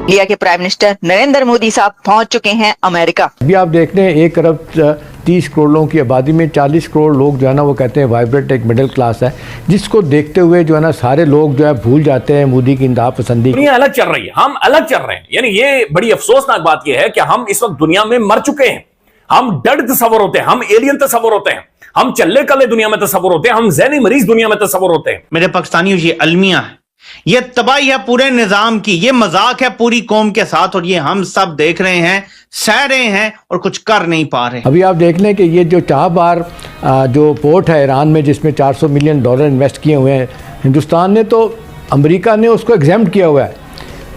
India के prime minister Narendra Modi साहब पहुंच चुके हैं अमेरिका। अभी आप देख रहे हैं 1 अरब 30 करोड़ लोगों की आबादी में 40 करोड़ लोग जो है ना वो कहते हैं वाइब्रेंट एक मिडिल क्लास है, जिसको देखते हुए जो है ना सारे लोग जो है भूल जाते हैं मोदी की इंतहा पसंदी। दुनिया अलग चल रही है, हम अलग चल रहे हैं। यानी ये बड़ी अफसोसनाक बात यह है कि हम इस वक्त दुनिया में मर चुके हैं। हम डर तस्वर होते हैं, हम एलियन तस्वर होते हैं, हम चल्ले कल्ले दुनिया में तस्वर होते हैं, हम ज़हनी मरीज दुनिया में तस्वर होते हैं। मेरे पाकिस्तानियों, ये अलमिया है, ये तबाही है पूरे निजाम की, ये मजाक है पूरी कौम के साथ, और ये हम सब देख रहे हैं, सह रहे हैं और कुछ कर नहीं पा रहे। अभी आप देख लें कि ये जो चाबहार जो पोर्ट है ईरान में, जिसमें $400 मिलियन इन्वेस्ट किए हुए हैं हिंदुस्तान ने, तो अमेरिका ने उसको एग्जेम्प्ट किया हुआ है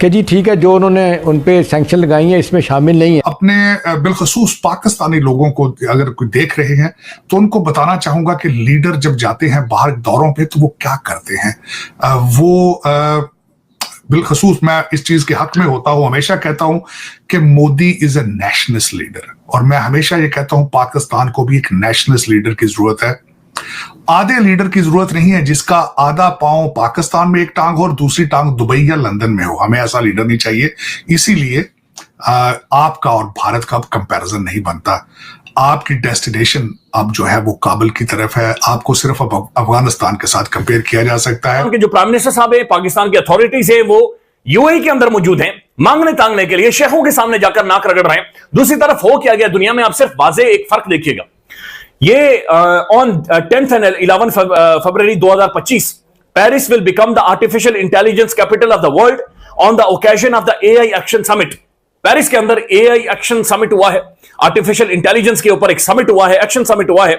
कि जी ठीक है, जो उन्होंने उन पे सैंक्शन लगाई हैं इसमें शामिल नहीं है। अपने बिलखसूस पाकिस्तानी लोगों को अगर कोई देख रहे हैं तो उनको बताना चाहूंगा कि लीडर जब जाते हैं बाहर दौरों पे तो वो क्या करते हैं। बिलखसूस मैं इस चीज के हक में होता हूं, हमेशा कहता हूं कि Modi is a nationalist leader, और मैं हमेशा ये कहता हूं पाकिस्तान को भी एक नेशनलिस्ट लीडर की जरूरत है। आधे लीडर की जरूरत नहीं है जिसका आधा पांव पाकिस्तान में एक टांग हो और दूसरी टांग दुबई या लंदन में हो। हमें ऐसा लीडर नहीं चाहिए। इसीलिए आपका और भारत का कंपैरिजन नहीं बनता। आपकी डेस्टिनेशन अब जो है वो काबुल की तरफ है, आपको सिर्फ अब अफगानिस्तान के साथ कंपेयर किया जा सकता है। उनके जो प्राइम मिनिस्टर साहब है, पाकिस्तान की अथॉरिटीज है, वो यूएई के अंदर मौजूद हैं, मांगने तांगने के लिए शेखों के सामने जाकर नाक रगड़ रहे हैं। दूसरी तरफ हो क्या गया दुनिया में, आप सिर्फ वाज़ेह एक फर्क देखिएगा। ये on 10th and 11th February 2025 Paris will become the artificial intelligence capital of the world on the occasion of the AI Action Summit। Paris के अंदर AI एक्शन समिट हुआ है, आर्टिफिशियल इंटेलिजेंस के ऊपर एक समिट हुआ है, एक्शन समिट हुआ है।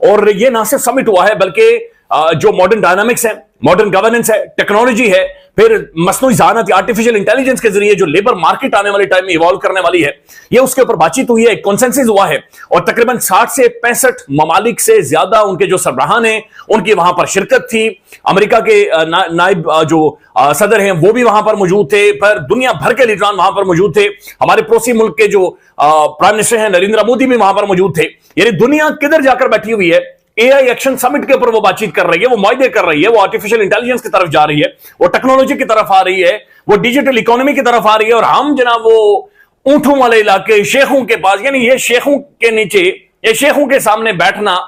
और ये ना सिर्फ समिट हुआ है बल्कि जो मॉडर्न डायनामिक्स है, मॉडर्न गवर्नेंस है, टेक्नोलॉजी है, फिर मसनूई ज़हानत आर्टिफिशियल इंटेलिजेंस के जरिए जो लेबर मार्केट आने वाले टाइम में इवॉल्व करने वाली है, ये उसके ऊपर बातचीत हुई है, एक कॉन्सेंसस हुआ है। और तकरीबन 60 से 65 ममालिक से ज्यादा उनके जो सरबराहान हैं उनकी वहां पर शिरकत थी। अमेरिका के नायब जो सदर हैं वो भी वहां पर मौजूद थे, पर दुनिया भर के लीडरान वहां पर मौजूद थे। हमारे पड़ोसी मुल्क के जो प्राइम मिनिस्टर हैं नरेंद्र मोदी भी वहां पर मौजूद थे। यानी दुनिया किधर जाकर बैठी हुई है, एआई एक्शन समिट के ऊपर वो बातचीत कर रही है, वो मुआहदे कर रही है, वो आर्टिफिशियल इंटेलिजेंस की तरफ जा रही है, वो टेक्नोलॉजी की तरफ आ रही है, वो डिजिटल इकोनॉमी की तरफ आ रही है। और हम जनाब वो ऊंटों वाले इलाके, शेखों के पास, यानी ये शेखों के नीचे, ये शेखों के सामने बैठना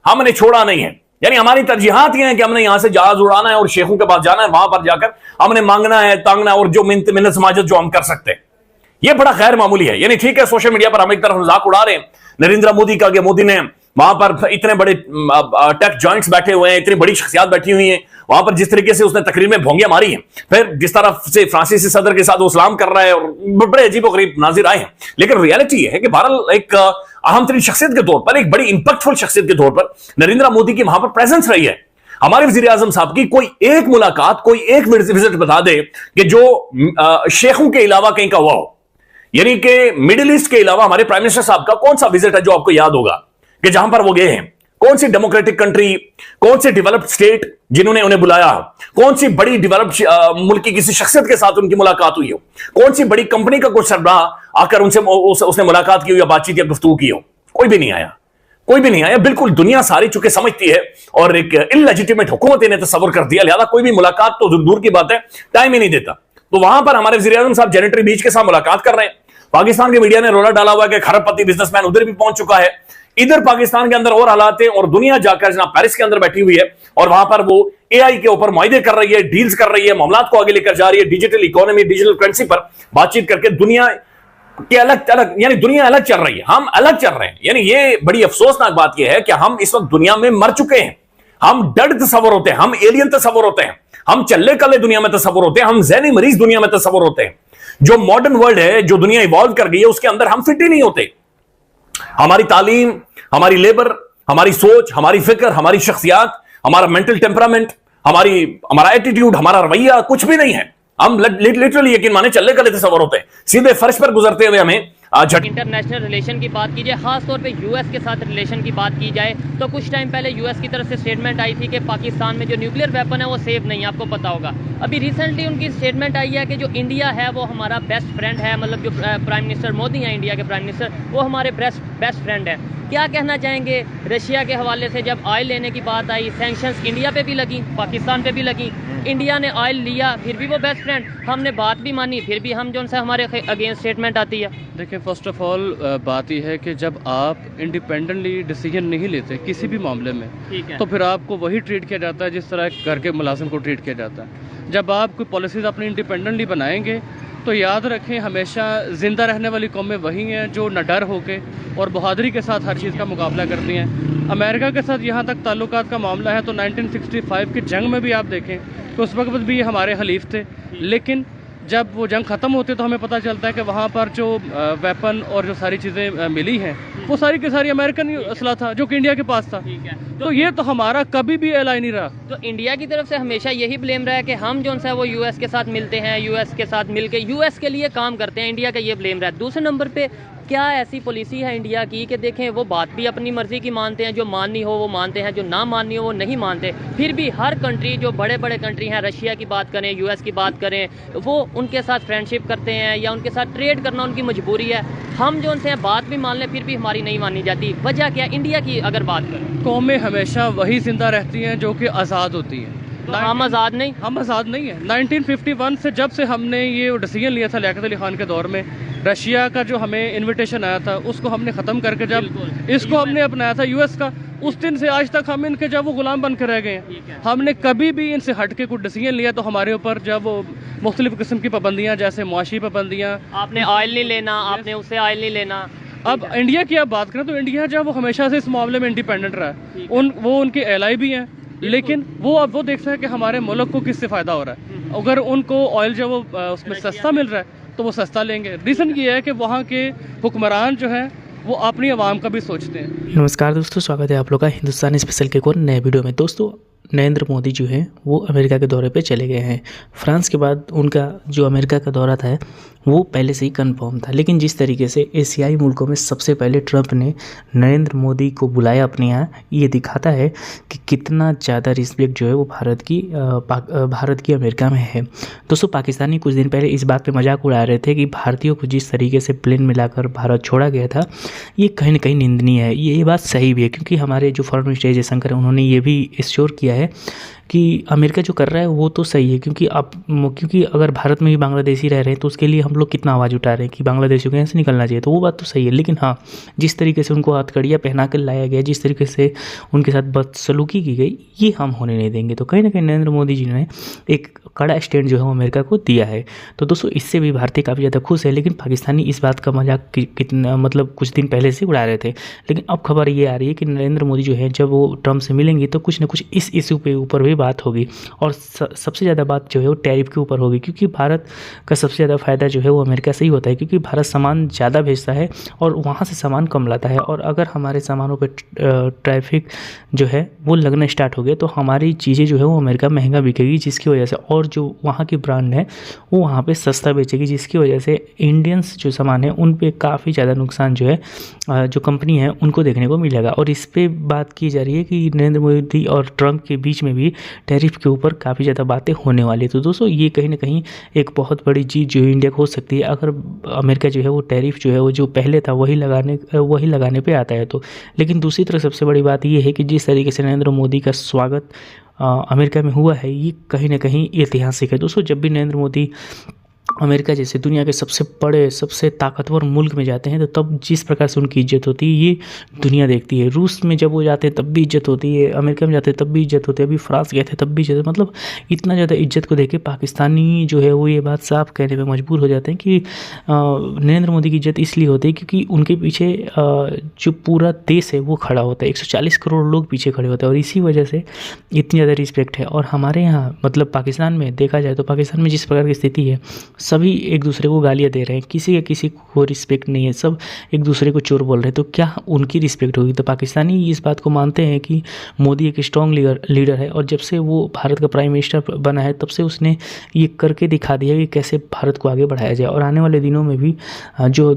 हमने छोड़ा नहीं है। यानी हमारी तरजीहात ये है कि हमने यहां से जहाज उड़ाना है और शेखों के पास जाना है, वहां पर जाकर हमने मांगना है, तांगना है, और जो मिन्नत समाजत जो हम कर सकते हैं, ये बड़ा गैर मामूली है। यानी ठीक है, सोशल मीडिया पर हम एक तरफ मजाक उड़ा रहे हैं नरेंद्र मोदी का कि मोदी ने वहां पर इतने बड़े टेक जॉइंट्स बैठे हुए हैं, इतनी बड़ी शख्सियत बैठी हुई हैं, वहां पर जिस तरीके से उसने तकरीर में भोंगियां मारी हैं, फिर जिस तरफ से फ्रांसीसी सदर के साथ वो सलाम कर रहा है, और बड़े अजीब गरीब नाजिर आए हैं। लेकिन रियलिटी ये है कि बहरहाल एक अहम तरीन शख्सियत के तौर पर, एक बड़ी इंपैक्टफुल शख्सियत के तौर पर नरेंद्र मोदी की वहां पर प्रेजेंस रही है। हमारे वजीर आजम साहब की कोई एक मुलाकात, कोई एक विजिट बता दे कि जो शेखों के अलावा कहीं का हुआ हो। यानी कि मिडिल ईस्ट के अलावा हमारे प्राइम मिनिस्टर साहब का कौन सा विजिट है जो आपको याद होगा कि जहां पर वो गए हैं? कौन सी डेमोक्रेटिक कंट्री, कौन सी डेवलप्ड स्टेट जिन्होंने उन्हें बुलाया, कौन सी बड़ी डेवलप्ड मुल्क की किसी शख्सियत के साथ उनकी मुलाकात हुई हो, कौन सी बड़ी कंपनी का कुछ सरबराह आकर उनसे उसने मुलाकात की हो या बातचीत या गुफ्तगू की हो? कोई भी नहीं आया, कोई भी नहीं आया। बिल्कुल दुनिया सारी चुके समझती है और एक इललेजिटिमेट हुकूमत इन्हें तस्वर कर दिया, लिहाजा कोई भी मुलाकात तो दूर की बात है, टाइम ही नहीं देता। तो वहां पर हमारे वजीर आजम साहब जेनेटरी बीच के साथ मुलाकात कर रहे हैं। पाकिस्तान के मीडिया ने रोला डाला हुआ कि खरबपति बिजनेसमैन उधर भी पहुंच चुका है। इधर पाकिस्तान के अंदर और हालात है, और दुनिया जाकर जनाब पेरिस के अंदर बैठी हुई है और वहां पर वो एआई के ऊपर मुआहदे कर रही है, डील्स कर रही है, मामलात को आगे लेकर जा रही है, डिजिटल इकोनॉमी, डिजिटल करेंसी पर बातचीत करके दुनिया के अलग, यानी दुनिया अलग चल रही है, हम अलग चल रहे हैं। यानी ये बड़ी अफसोसनाक बात यह है कि हम इस वक्त दुनिया में मर चुके हैं। हम डर तस्वर होते हैं, हम एलियन तस्वर होते हैं, हम चल्ले कल्ले दुनिया में तस्वर होते हैं, हम ज़हनी मरीज दुनिया में तस्वर होते हैं। जो मॉडर्न वर्ल्ड है, जो दुनिया इवॉल्व कर गई है, उसके अंदर हम फिट ही नहीं होते। हमारी तालीम, हमारी लेबर, हमारी सोच, हमारी फिक्र, हमारी शख्सियात, हमारा मेंटल टेम्परामेंट, हमारा एटीट्यूड, हमारा रवैया कुछ भी नहीं है। हम लिटरली यकीन माने चलने कले तस्वर होते हैं, सीधे फर्श पर गुजरते हुए हमें इंटरनेशनल रिलेशन की बात कीजिए, खासतौर पे यूएस के साथ रिलेशन की बात की जाए तो कुछ टाइम पहले यूएस की तरफ से स्टेटमेंट आई थी कि पाकिस्तान में जो न्यूक्लियर वेपन है वो सेफ नहीं है, आपको पता होगा। अभी रिसेंटली उनकी स्टेटमेंट आई है कि जो इंडिया है वो हमारा बेस्ट फ्रेंड है, मतलब जो प्राइम मिनिस्टर मोदी हैं इंडिया के प्राइम मिनिस्टर, वो हमारे बेस्ट फ्रेंड है। क्या कहना चाहेंगे रशिया के हवाले से? जब ऑयल लेने की बात आई, सैंक्शंस इंडिया पे भी लगी, पाकिस्तान पे भी लगी, इंडिया ने ऑयल लिया, फिर भी वो बेस्ट फ्रेंड, हमने बात भी मानी, फिर भी हम जो सा हमारे अगेंस्ट स्टेटमेंट आती है। देखिए, फर्स्ट ऑफ ऑल बात यह है कि जब आप इंडिपेंडेंटली डिसीजन नहीं लेते किसी भी मामले में, ठीक है, तो फिर आपको वही ट्रीट किया जाता है जिस तरह घर के मुलाजिम को ट्रीट किया जाता है। जब आप कोई पॉलिसीज़ अपनी इंडिपेंडेंटली बनाएंगे तो याद रखें, हमेशा ज़िंदा रहने वाली कौमें वही हैं जो न डर होके और बहादुरी के साथ हर चीज़ का मुकाबला करती हैं। अमेरिका के साथ यहाँ तक ताल्लुकात का मामला है तो 1965 की जंग में भी आप देखें तो उस वक्त भी ये हमारे हलीफ थे, लेकिन जब वो जंग ख़त्म होती है तो हमें पता चलता है कि वहाँ पर जो वेपन और जो सारी चीज़ें मिली हैं वो सारी की सारी अमेरिकन असला था जो कि इंडिया के पास था। ठीक है, तो ये तो हमारा कभी भी एलाई नहीं रहा। तो इंडिया की तरफ से हमेशा यही ब्लेम रहा है कि हम जो है वो यूएस के साथ मिलते हैं, यूएस के साथ मिलके यूएस के लिए काम करते हैं, इंडिया का ये ब्लेम रहा है। दूसरे नंबर पे क्या ऐसी पॉलिसी है इंडिया की कि देखें वो बात भी अपनी मर्जी की मानते हैं, जो माननी हो वो मानते हैं, जो ना माननी हो वो नहीं मानते, फिर भी हर कंट्री जो बड़े बड़े कंट्री हैं, रशिया की बात करें, यूएस की बात करें, वो उनके साथ फ्रेंडशिप करते हैं या उनके साथ ट्रेड करना उनकी मजबूरी है। हम जो उनसे बात भी मान लें फिर भी हमारी नहीं मानी जाती, वजह क्या? इंडिया की अगर बात करें, कौमें हमेशा वही जिंदा रहती हैं जो कि आज़ाद होती हैं। तो हम आज़ाद नहीं, हम आज़ाद नहीं है। 1951 से जब से हमने ये डिसीजन लिया था लियाकत अली खान के दौर में, रशिया का जो हमें इनविटेशन आया था उसको हमने ख़त्म करके जब इसको हमने अपनाया था यूएस का, उस दिन से आज तक हम इनके जब वो गुलाम बन के रह गए हैं। हमने कभी भी इनसे हट के कुछ डिसीजन लिया तो हमारे ऊपर जब वो मुख्तलिफ़ किस्म की पाबंदियाँ, जैसे मुआशी पाबंदियाँ, आपने ऑयल नहीं लेना, आपने उससे ऑयल नहीं लेना। अब इंडिया की आप बात करें तो इंडिया जब वो हमेशा से इस मामले में इंडिपेंडेंट रहा है, वो उनके एलाई भी हैं, लेकिन वो अब वो देखते हैं कि हमारे मुल्क को किससे फ़ायदा हो रहा है। अगर उनको ऑयल जब वो उसमें सस्ता मिल रहा है तो वो सस्ता लेंगे। रीज़न ये है कि वहाँ के हुक्मरान जो हैं वो अपनी आवाम का भी सोचते हैं। नमस्कार दोस्तों, स्वागत है आप लोग का हिंदुस्तानी स्पेशल के एक और नए वीडियो में। दोस्तों, नरेंद्र मोदी जो है वो अमेरिका के दौरे पे चले गए हैं। फ्रांस के बाद उनका जो अमेरिका का दौरा था वो पहले से ही कंफर्म था, लेकिन जिस तरीके से एशियाई मुल्कों में सबसे पहले ट्रंप ने नरेंद्र मोदी को बुलाया अपने यहाँ, ये दिखाता है कि कितना ज़्यादा रिस्पेक्ट जो है वो भारत की अमेरिका में है। दोस्तों, पाकिस्तानी कुछ दिन पहले इस बात पे मजाक उड़ा रहे थे कि भारतीयों को जिस तरीके से प्लेन मिलाकर भारत छोड़ा गया था ये कहीं ना कहीं निंदनीय है। ये बात सही भी है, क्योंकि हमारे जो फॉरेन मिनिस्टर जयशंकर है उन्होंने ये भी एश्योर किया है कि अमेरिका जो कर रहा है वो तो सही है, क्योंकि अगर भारत में भी बांग्लादेशी रह रहे हैं तो उसके लिए हम लोग कितना आवाज़ उठा रहे हैं कि बांग्लादेशियों को यहाँ से निकलना चाहिए, तो वो बात तो सही है। लेकिन हाँ, जिस तरीके से उनको हथकड़ियाँ पहना कर लाया गया, जिस तरीके से उनके साथ बदसलूकी की गई, ये हम होने नहीं देंगे। तो कहीं ना कहीं नरेंद्र मोदी जी ने एक कड़ा स्टैंड जो है वो अमेरिका को दिया है। तो दोस्तों, इससे भी भारतीय काफ़ी ज़्यादा खुश है, लेकिन पाकिस्तानी इस बात का मजाक कितना कुछ दिन पहले से उड़ा रहे थे। लेकिन अब खबर ये आ रही है कि नरेंद्र मोदी जो है जब वो ट्रंप से मिलेंगे तो कुछ ना कुछ इस इशू पे ऊपर भी बात होगी, और सबसे ज़्यादा बात जो है वो टैरिफ के ऊपर होगी, क्योंकि भारत का सबसे ज़्यादा फ़ायदा जो है वो अमेरिका से ही होता है, क्योंकि भारत सामान ज़्यादा भेजता है और वहाँ से सामान कम लाता है। और अगर हमारे सामानों पे ट्रैफिक जो है वो लगना स्टार्ट हो गया तो हमारी चीज़ें जो है वो अमेरिका महंगा बिकेगी, जिसकी वजह से, और जो वहाँ की ब्रांड है वो वहाँ पे सस्ता बेचेगी, जिसकी वजह से इंडियंस जो सामान है उन पे काफ़ी ज़्यादा नुकसान जो है जो कंपनी है उनको देखने को मिलेगा। और इस पर बात की जा रही है कि नरेंद्र मोदी और ट्रंप के बीच में भी टैरिफ के ऊपर काफ़ी ज़्यादा बातें होने वाली है। तो दोस्तों, ये कहीं ना कहीं एक बहुत बड़ी चीज़ जो इंडिया को हो सकती है अगर अमेरिका जो है वो टैरिफ जो है वो जो पहले था वही लगाने पे आता है तो। लेकिन दूसरी तरफ सबसे बड़ी बात ये है कि जिस तरीके से नरेंद्र मोदी का स्वागत अमेरिका में हुआ है ये कहीं ना कहीं ऐतिहासिक है। दोस्तों, जब भी नरेंद्र मोदी अमेरिका जैसे दुनिया के सबसे बड़े, सबसे ताकतवर मुल्क में जाते हैं तो तब जिस प्रकार से उनकी इज्जत होती है ये दुनिया देखती है। रूस में जब वो जाते हैं तब भी इज्जत होती है, अमेरिका में जाते हैं तब भी इज्जत होती है, अभी फ्रांस गए थे तब भी इज्जत, मतलब इतना ज़्यादा इज्जत को देख के पाकिस्तानी जो है वो ये बात साफ कहने पर मजबूर हो जाते हैं कि नरेंद्र मोदी की इज्जत इसलिए होती है क्योंकि उनके पीछे जो पूरा देश है वो खड़ा होता है, 140 करोड़ लोग पीछे खड़े होते हैं, और इसी वजह से इतनी ज़्यादा रिस्पेक्ट है। और हमारे यहाँ मतलब पाकिस्तान में देखा जाए तो पाकिस्तान में जिस प्रकार की स्थिति है, सभी एक दूसरे को गालियाँ दे रहे हैं, किसी को रिस्पेक्ट नहीं है, सब एक दूसरे को चोर बोल रहे हैं, तो क्या उनकी रिस्पेक्ट होगी? तो पाकिस्तानी इस बात को मानते हैं कि मोदी एक स्ट्रॉन्ग लीडर है, और जब से वो भारत का प्राइम मिनिस्टर बना है तब से उसने ये करके दिखा दिया कि कैसे भारत को आगे बढ़ाया जाए। और आने वाले दिनों में भी जो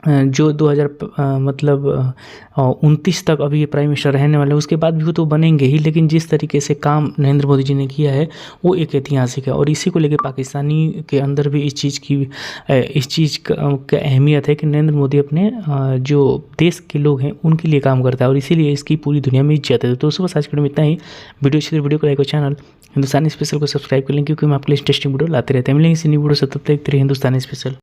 जो 2029 तक अभी ये प्राइम मिनिस्टर रहने वाले हैं, उसके बाद भी वो तो बनेंगे ही, लेकिन जिस तरीके से काम नरेंद्र मोदी जी ने किया है वो एक ऐतिहासिक है। और इसी को लेकर पाकिस्तानी के अंदर भी इस चीज़ का अहमियत है कि नरेंद्र मोदी अपने जो देश के लोग हैं उनके लिए काम करता है, और इसीलिए इसकी पूरी दुनिया में इज्जत है। तो दोस्तों बस आज के वीडियो में इतना ही। वीडियो को लाइक और चैनल हिंदुस्तानी स्पेशल को सब्सक्राइब कर लें, क्योंकि हम आपके लिए इंटरेस्टिंग वीडियो लाते रहते हैं। मिलेंगे इसी न्यू वीडियो से, तब तक हिंदुस्तानी स्पेशल।